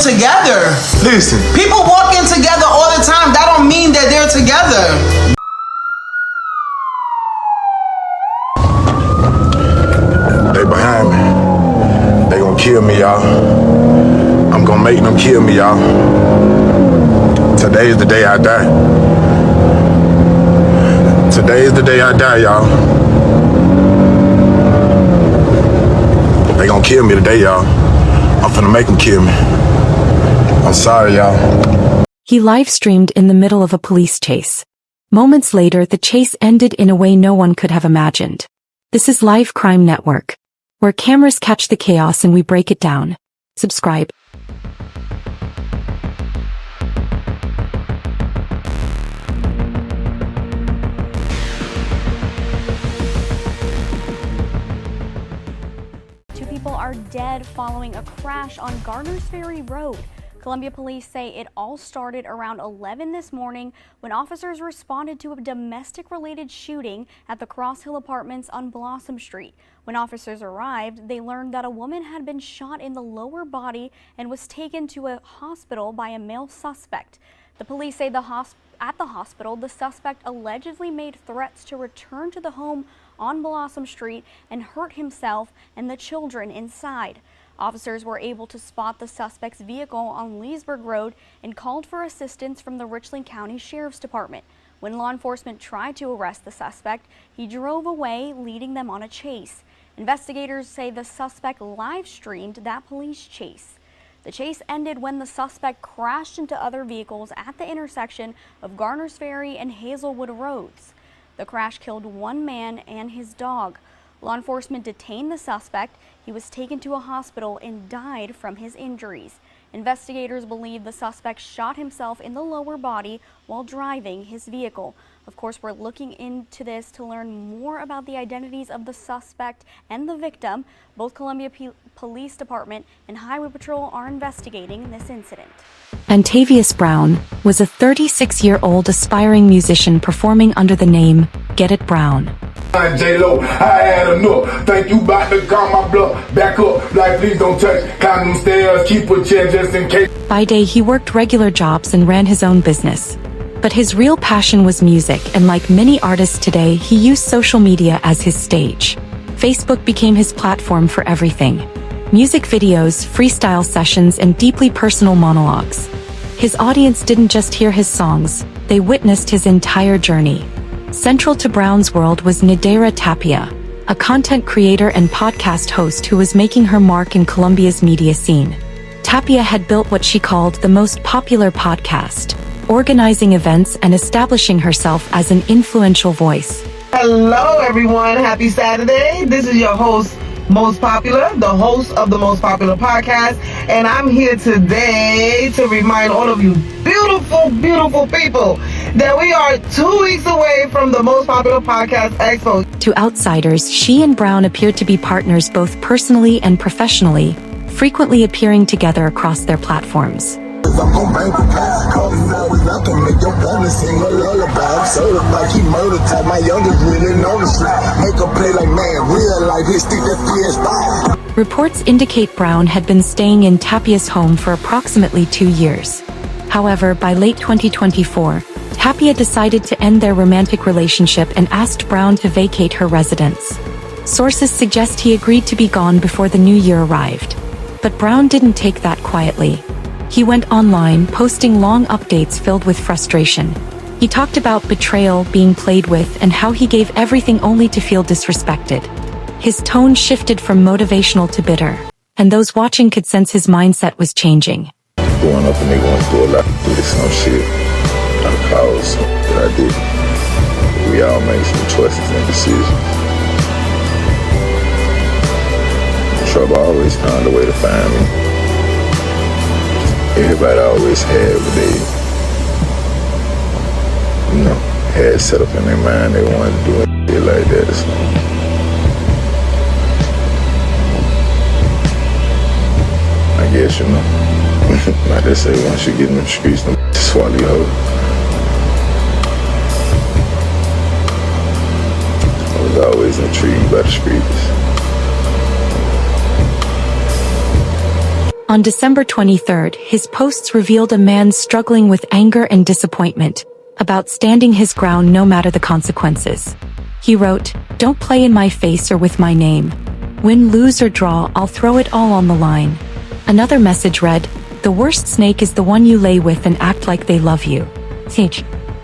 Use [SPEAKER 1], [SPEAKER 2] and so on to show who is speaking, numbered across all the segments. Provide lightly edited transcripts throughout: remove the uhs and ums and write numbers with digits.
[SPEAKER 1] together.
[SPEAKER 2] Listen.
[SPEAKER 1] People walk in together all the time. That don't mean that they're together.
[SPEAKER 2] They behind me. They gonna kill me, y'all. I'm gonna make them kill me, y'all. Today is the day I die. Today is the day I die, y'all. They gonna kill me today, y'all. I'm finna make them kill me. I'm sorry, y'all.
[SPEAKER 3] He live-streamed in the middle of a police chase. Moments later, the chase ended in a way no one could have imagined. This is Live Crime Network, where cameras catch the chaos and we break it down. Subscribe.
[SPEAKER 4] Two people are dead following a crash on Garner's Ferry Road. Columbia police say it all started around 11 this morning when officers responded to a domestic-related shooting at the Cross Hill Apartments on Blossom Street. When officers arrived, they learned that a woman had been shot in the lower body and was taken to a hospital by a male suspect. The police say at the hospital, the suspect allegedly made threats to return to the home on Blossom Street and hurt himself and the children inside. Officers were able to spot the suspect's vehicle on Leesburg Road and called for assistance from the Richland County Sheriff's Department. When law enforcement tried to arrest the suspect, he drove away, leading them on a chase. Investigators say the suspect live-streamed that police chase. The chase ended when the suspect crashed into other vehicles at the intersection of Garner's Ferry and Hazelwood Roads. The crash killed one man and his dog. Law enforcement detained the suspect. He was taken to a hospital and died from his injuries. Investigators believe the suspect shot himself in the lower body while driving his vehicle. Of course, we're looking into this to learn more about the identities of the suspect and the victim. Both Columbia Police Department and Highway Patrol are investigating this incident.
[SPEAKER 3] Antavius Brown was a 36-year-old aspiring musician performing under the name Get It Brown.
[SPEAKER 2] J-Lo, I had enough. Think you about to call my bluff. Back up, like please don't touch. Climb them stairs, keep a chair just in case.
[SPEAKER 3] By day, he worked regular jobs and ran his own business. But his real passion was music, and like many artists today, he used social media as his stage. Facebook became his platform for everything: music videos, freestyle sessions, and deeply personal monologues. His audience didn't just hear his songs, they witnessed his entire journey. Central to Brown's world was Nadera Tapia, a content creator and podcast host who was making her mark in Columbia's media scene. Tapia had built what she called the most popular podcast, organizing events and establishing herself as an influential voice.
[SPEAKER 5] Hello everyone, happy Saturday. This is your host, Most Popular, the host of the Most Popular Podcast, and I'm here today to remind all of you beautiful, beautiful people that we are 2 weeks away from the Most Popular Podcast Expo.
[SPEAKER 3] To outsiders, she and Brown appeared to be partners both personally and professionally, frequently appearing together across their platforms.
[SPEAKER 6] I'm gon' bang the past, call me now, we not gonna make your woman sing a lullaby. I'm certified, he murder type, my youngest really on the street. Make a play like man, real life, his stick that PS5.
[SPEAKER 3] Reports indicate Brown had been staying in Tapia's home for approximately 2 years. However, by late 2024, Tapia decided to end their romantic relationship and asked Brown to vacate her residence. Sources suggest he agreed to be gone before the new year arrived. But Brown didn't take that quietly. He went online, posting long updates filled with frustration. He talked about betrayal, being played with, and how he gave everything only to feel disrespected. His tone shifted from motivational to bitter, and those watching could sense his mindset was changing.
[SPEAKER 2] Growing up, a nigga wants to do a lot of some shit out of cause that I did. We all make some choices and decisions. Trouble always found a way to find me. Everybody always had what they, had set up in their mind they wanted to do it like that. So. I guess, like they say, once you get in the streets, them swallow you whole. I was always intrigued by the streets.
[SPEAKER 3] On December 23rd, his posts revealed a man struggling with anger and disappointment about standing his ground no matter the consequences. He wrote, "Don't play in my face or with my name. Win, lose or draw, I'll throw it all on the line." Another message read, "The worst snake is the one you lay with and act like they love you."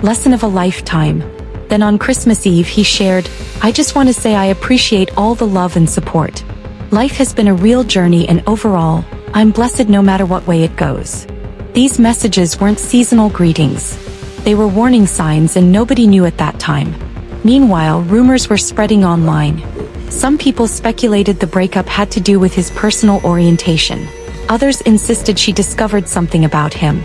[SPEAKER 3] Lesson of a lifetime. Then on Christmas Eve he shared, "I just want to say I appreciate all the love and support. Life has been a real journey and overall, I'm blessed no matter what way it goes." These messages weren't seasonal greetings. They were warning signs and nobody knew at that time. Meanwhile, rumors were spreading online. Some people speculated the breakup had to do with his personal orientation. Others insisted she discovered something about him.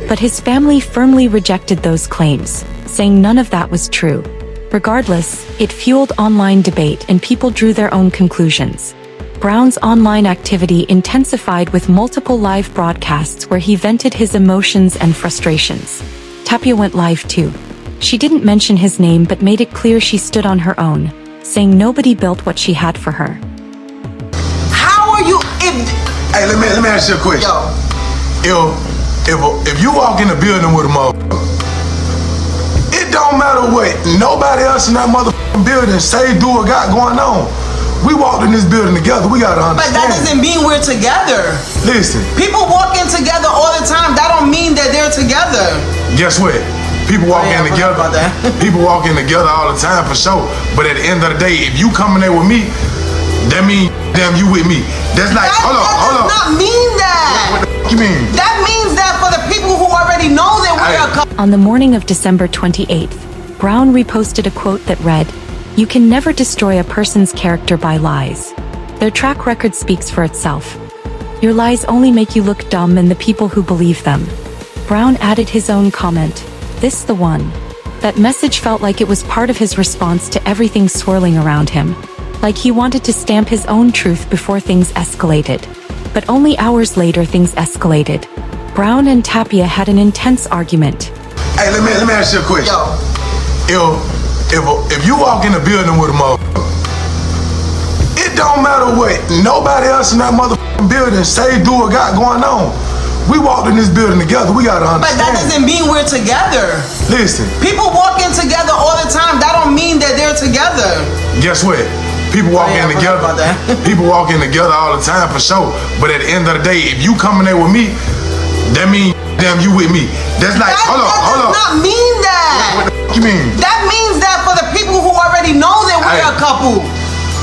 [SPEAKER 3] But his family firmly rejected those claims, saying none of that was true. Regardless, it fueled online debate and people drew their own conclusions. Brown's online activity intensified with multiple live broadcasts where he vented his emotions and frustrations. Tapia went live too. She didn't mention his name but made it clear she stood on her own, saying nobody built what she had for her.
[SPEAKER 1] How are you
[SPEAKER 7] Hey, let me ask you a question. If you walk in the building with a motherfucker, it don't matter what nobody else in that motherfucking building say, do, or got going on. We walked in this building together. We gotta understand.
[SPEAKER 1] But that doesn't mean we're together.
[SPEAKER 7] Listen.
[SPEAKER 1] People walk in together all the time. That don't mean that they're together.
[SPEAKER 7] Guess what? People walk in together. People walk in together all the time for sure. But at the end of the day, if you coming there with me, that means damn you with me. That's like hold on.
[SPEAKER 1] That does not mean that.
[SPEAKER 7] What the you mean?
[SPEAKER 1] That means that for the people who already know that we're a couple.
[SPEAKER 3] On the morning of December 28th, Brown reposted a quote that read, "You can never destroy a person's character by lies. Their track record speaks for itself. Your lies only make you look dumb and the people who believe them." Brown added his own comment, "This the one." That message felt like it was part of his response to everything swirling around him. Like he wanted to stamp his own truth before things escalated. But only hours later things escalated. Brown and Tapia had an intense argument.
[SPEAKER 7] Hey, let me ask you a question. If you walk in the building with a motherfucker, it don't matter what nobody else in that motherfucking building say, do, or got going on. We walked in this building together. We gotta understand.
[SPEAKER 1] But that doesn't mean we're together.
[SPEAKER 7] Listen.
[SPEAKER 1] People walk in together all the time. That don't mean that they're together.
[SPEAKER 7] Guess what? People walk in together. People walk in together all the time for sure. But at the end of the day, if you coming there with me, that means damn you with me. That's like hold on.
[SPEAKER 1] That does not mean that.
[SPEAKER 7] What the you mean?
[SPEAKER 1] That means that for the people who already know that we're a couple.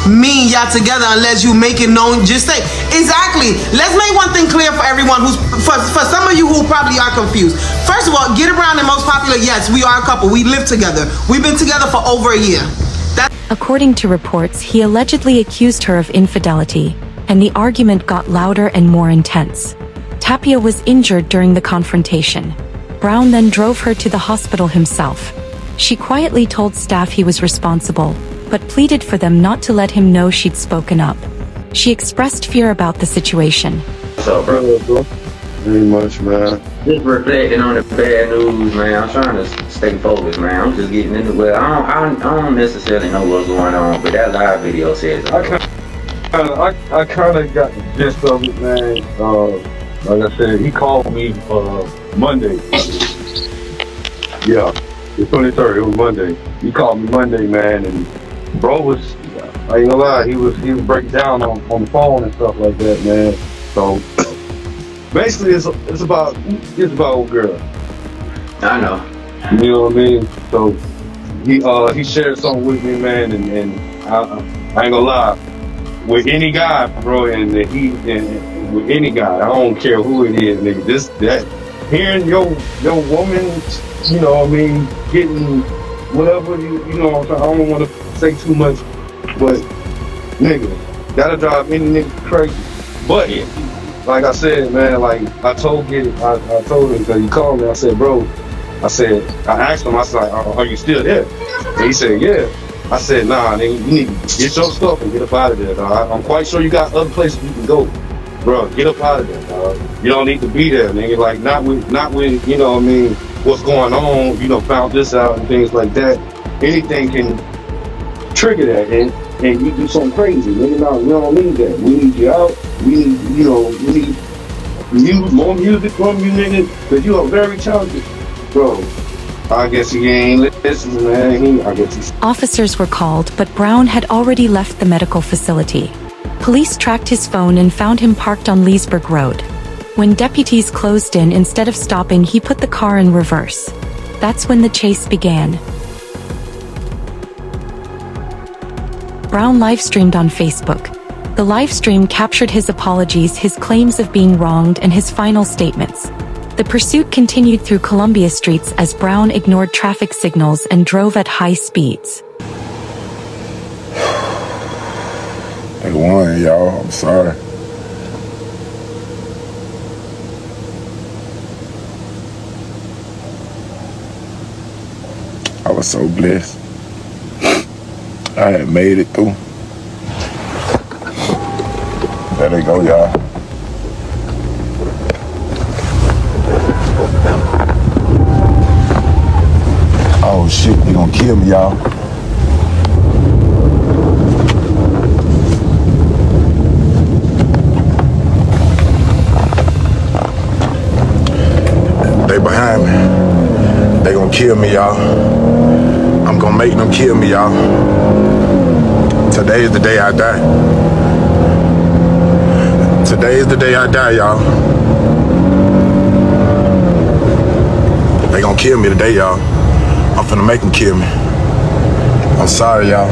[SPEAKER 1] Mean y'all together unless you make it known. Just say exactly. Let's make one thing clear for everyone who's for some of you who probably are confused. First of all, Get Around and Most Popular, yes, we are a couple. We live together. We've been together for over a year.
[SPEAKER 3] According to reports, he allegedly accused her of infidelity, and the argument got louder and more intense. Tapia was injured during the confrontation. Brown then drove her to the hospital himself. She quietly told staff he was responsible, but pleaded for them not to let him know she'd spoken up. She expressed fear about the situation.
[SPEAKER 8] What's up, bro?
[SPEAKER 2] Pretty much, man.
[SPEAKER 8] Just reflecting on the bad news, man. I'm trying to stay focused, man. I'm just getting into it. I don't necessarily know what's going on, but that live video says
[SPEAKER 9] I kind of got the gist of it, man. Like I said, he called me Monday. Yeah, the 23rd. It was Monday. He called me Monday, man, and bro was, I ain't gonna lie, he was breaking down on the phone and stuff like that, man. So basically, it's about old girl.
[SPEAKER 8] I know.
[SPEAKER 9] You know what I mean? So he shared something with me, man, and I ain't gonna lie, with any guy, bro, and with any guy, I don't care who it is, nigga. Hearing your woman, you know what I mean, getting whatever you know what I'm saying. I don't want to say too much, but nigga, that'll drive any nigga crazy. But like I said, man, like I told him because he called me. I said, bro, I asked him, I said, are you still there? And he said, yeah. I said, nah, nigga, you need to get your stuff and get up out of there, dog. I'm quite sure you got other places you can go. Bro, get up out of there, dog. You don't need to be there, nigga. Like, not with, you know what I mean, what's going on, you know, found this out and things like that. Anything can trigger that and you do something crazy, nigga. No, we don't need that. We need you out. We need, you know, we need more music from you niggas, because you are very talented. Bro, I guess he ain't listening, man. I guess he's...
[SPEAKER 3] Officers were called, but Brown had already left the medical facility. Police tracked his phone and found him parked on Leesburg Road. When deputies closed in, instead of stopping, he put the car in reverse. That's when the chase began. Brown live-streamed on Facebook. The live stream captured his apologies, his claims of being wronged, and his final statements. The pursuit continued through Columbia streets as Brown ignored traffic signals and drove at high speeds.
[SPEAKER 2] They won, y'all. I'm sorry. I was so blessed. I had made it through. There they go, y'all. Oh shit, they gonna kill me, y'all. They behind me. They gonna kill me, y'all. I'm gonna make them kill me, y'all. Today is the day I die. Today is the day I die, y'all. They gonna kill me today, y'all. I'm finna make them kill me. I'm sorry, y'all.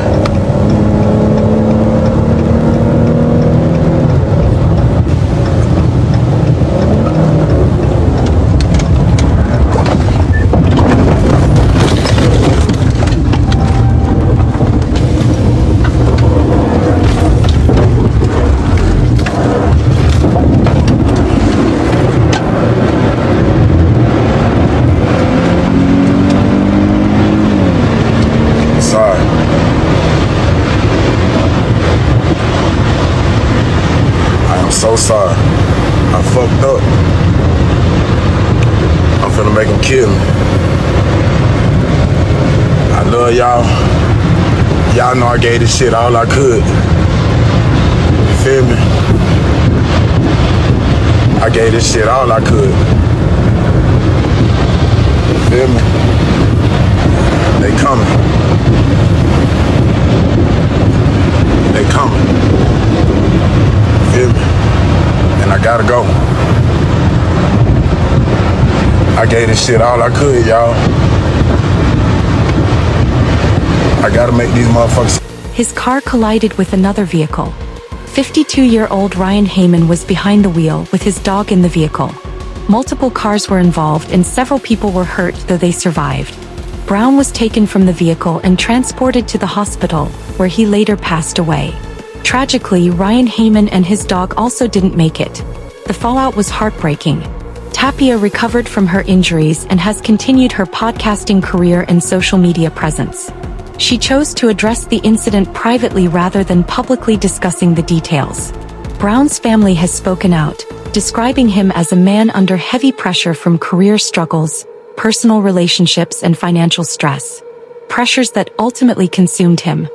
[SPEAKER 2] So sorry. I fucked up. I'm finna make them kill me. I love y'all. Y'all know I gave this shit all I could. You feel me? I gave this shit all I could. You feel me? They coming. They coming. You feel me? And I gotta go. I gave this shit all I could, y'all. I gotta make these motherfuckers.
[SPEAKER 3] His car collided with another vehicle. 52-year-old Ryan Heyman was behind the wheel with his dog in the vehicle. Multiple cars were involved and several people were hurt, though they survived. Brown was taken from the vehicle and transported to the hospital, where he later passed away. Tragically, Ryan Heyman and his dog also didn't make it. The fallout was heartbreaking. Tapia recovered from her injuries and has continued her podcasting career and social media presence. She chose to address the incident privately rather than publicly discussing the details. Brown's family has spoken out, describing him as a man under heavy pressure from career struggles, personal relationships, and financial stress. Pressures that ultimately consumed him.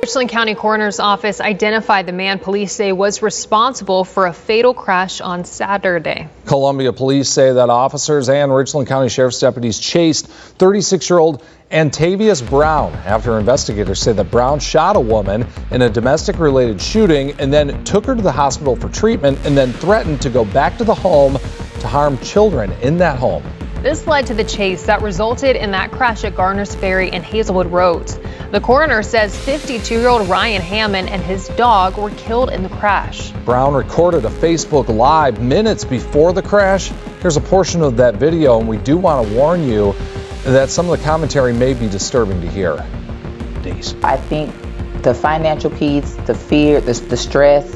[SPEAKER 10] Richland County Coroner's Office identified the man police say was responsible for a fatal crash on Saturday.
[SPEAKER 11] Columbia police say that officers and Richland County Sheriff's deputies chased 36-year-old Antavius Brown after investigators say that Brown shot a woman in a domestic-related shooting and then took her to the hospital for treatment and then threatened to go back to the home to harm children in that home.
[SPEAKER 10] This led to the chase that resulted in that crash at Garner's Ferry and Hazelwood Roads. The coroner says 52-year-old Ryan Hammond and his dog were killed in the crash.
[SPEAKER 11] Brown recorded a Facebook Live minutes before the crash. Here's a portion of that video, and we do want to warn you that some of the commentary may be disturbing to hear.
[SPEAKER 12] I think the financial piece, the fear, the stress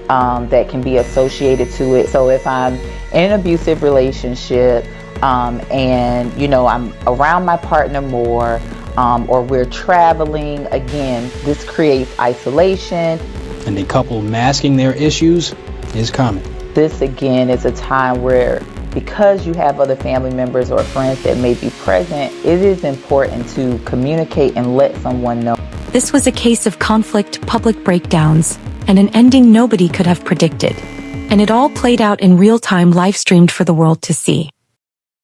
[SPEAKER 12] that can be associated to it. So if I'm in an abusive relationship, and I'm around my partner more, or we're traveling, again, this creates isolation.
[SPEAKER 13] And the couple masking their issues is common.
[SPEAKER 12] This again is a time where, because you have other family members or friends that may be present, it is important to communicate and let someone know.
[SPEAKER 3] This was a case of conflict, public breakdowns, and an ending nobody could have predicted. And it all played out in real time, live streamed for the world to see.